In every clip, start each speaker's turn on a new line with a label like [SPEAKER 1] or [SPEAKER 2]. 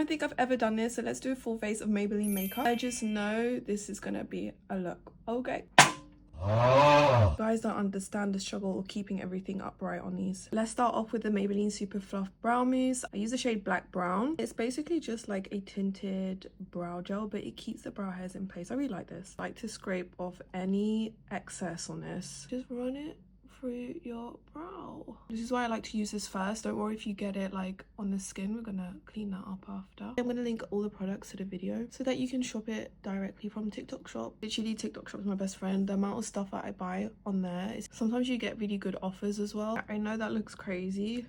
[SPEAKER 1] I don't think I've ever done this, so let's do a full face of Maybelline makeup. I just know this is gonna be a look. Okay. You guys don't understand the struggle of keeping everything upright on these. Let's start off with the Maybelline Superfluff Brow Mousse. I use the shade Black Brown. It's basically just like a tinted brow gel, but it keeps the brow hairs in place. I really like this. I like to scrape off any excess on this. Just run it through your brow. This is why I like to use this first. Don't worry if you get it like on the skin. We're gonna clean that up after. I'm gonna link all the products to the video so that you can shop it directly from TikTok shop. Literally, TikTok shop is my best friend. The amount of stuff that I buy on there is sometimes you get really good offers as well. I know that looks crazy,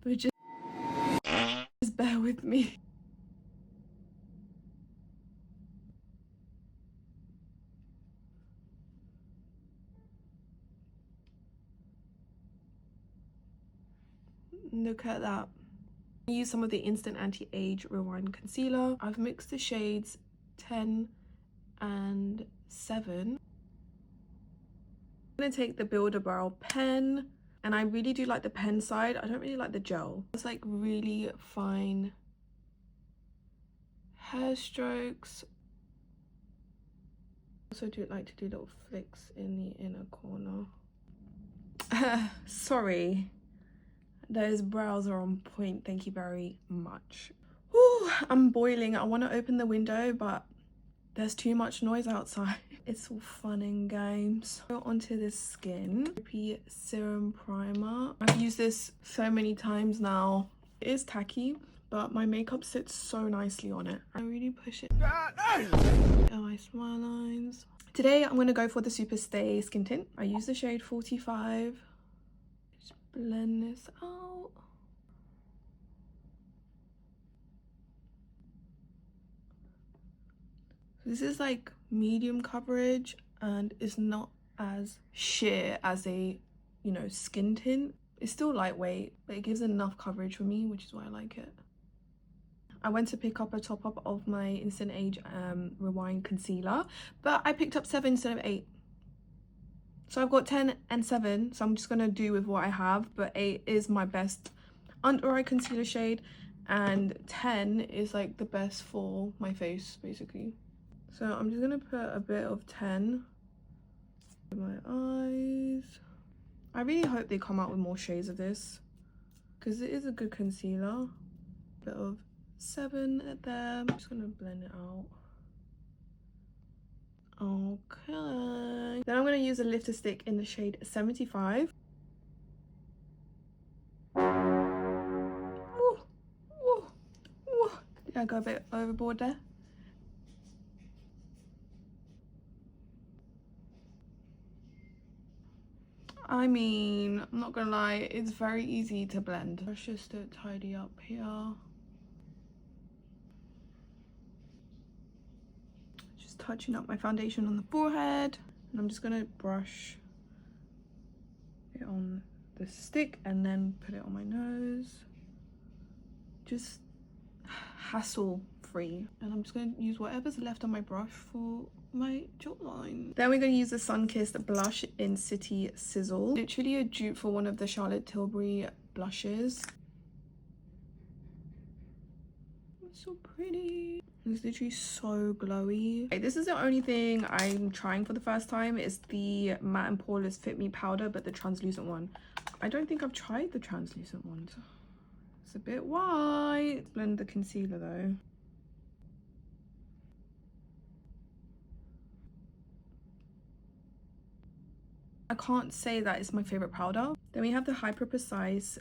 [SPEAKER 1] but just bear with me. Look at that. I use some of the Instant Anti-Age Rewind Concealer. I've mixed the shades 10 and 7. I'm gonna take the Builder Brow pen, and I really do like the pen side. I don't really like the gel. It's like really fine hair strokes. Also do like to do little flicks in the inner corner. Sorry. Those brows are on point, thank you very much. Whew, I'm boiling. I want to open the window, but there's too much noise outside. It's all fun and games. Go onto the skin. Grippy Serum Primer. I've used this so many times now. It is tacky, but my makeup sits so nicely on it. I really push it. Oh, my smile lines. Today, I'm going to go for the Super Stay Skin Tint. I use the shade 45. Blend this out. This is like medium coverage and it's not as sheer as a, you know, skin tint. It's still lightweight, but it gives enough coverage for me, which is why I like it. I went to pick up a top up of my Instant Age Rewind Concealer, but I picked up 7 instead of 8. So I've got 10 and 7, so I'm just going to do with what I have, but 8 is my best under eye concealer shade, and 10 is like the best for my face, basically. So I'm just going to put a bit of 10 in my eyes. I really hope they come out with more shades of this, because it is a good concealer. A bit of 7 there. I'm just going to blend it out. Okay, then I'm going to use a lifter stick in the shade 75. Ooh, ooh, ooh. Did I go a bit overboard there? I mean, I'm not gonna lie, it's very easy to blend. Let's just tidy up here. Touching up my foundation on the forehead, and I'm just gonna brush it on the stick and then put it on my nose, just hassle free. And I'm just gonna use whatever's left on my brush for my jawline. Then we're gonna use the Sunkissed Blush in City Sizzle, literally a dupe for one of the Charlotte Tilbury blushes. It's so pretty. It's literally so glowy. Okay, this is the only thing I'm trying for the first time. It's the Matte and Poreless Fit Me powder, but the translucent one. I don't think I've tried the translucent ones. It's a bit white. Blend the concealer though. I can't say that it's my favorite powder. Then we have the Hyper Precise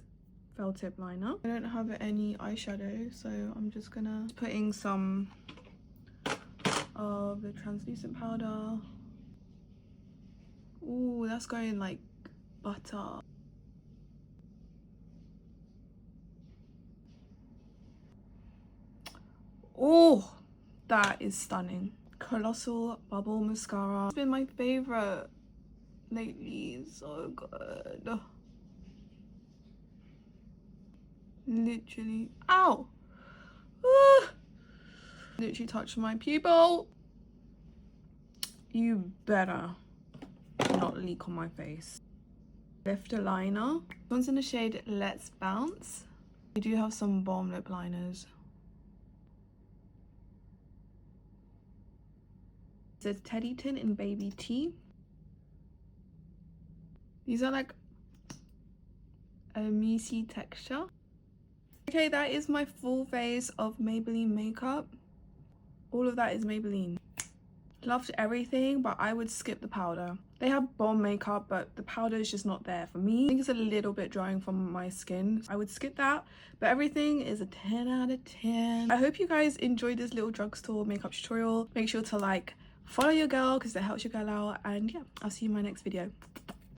[SPEAKER 1] Felt Tip Liner. I don't have any eyeshadow, so I'm just gonna putting some of the translucent powder. Ooh, that's going like butter. Oh, that is stunning. Colossal Bubble Mascara. It's been my favorite lately. It's so good. Literally, ow! Literally touched my pupil. You better not leak on my face. Lifter liner. This one's in the shade Let's Bounce. We do have some bomb lip liners. It's Teddy Tint in Baby Tea. These are like a moussey texture. Okay, that is my full face of Maybelline makeup. All of that is Maybelline. Loved everything, but I would skip the powder. They have bomb makeup, but the powder is just not there for me. I think it's a little bit drying from my skin. I would skip that, but everything is a 10 out of 10. I hope you guys enjoyed this little drugstore makeup tutorial. Make sure to like, follow your girl because that helps your girl out, and yeah, I'll see you in my next video.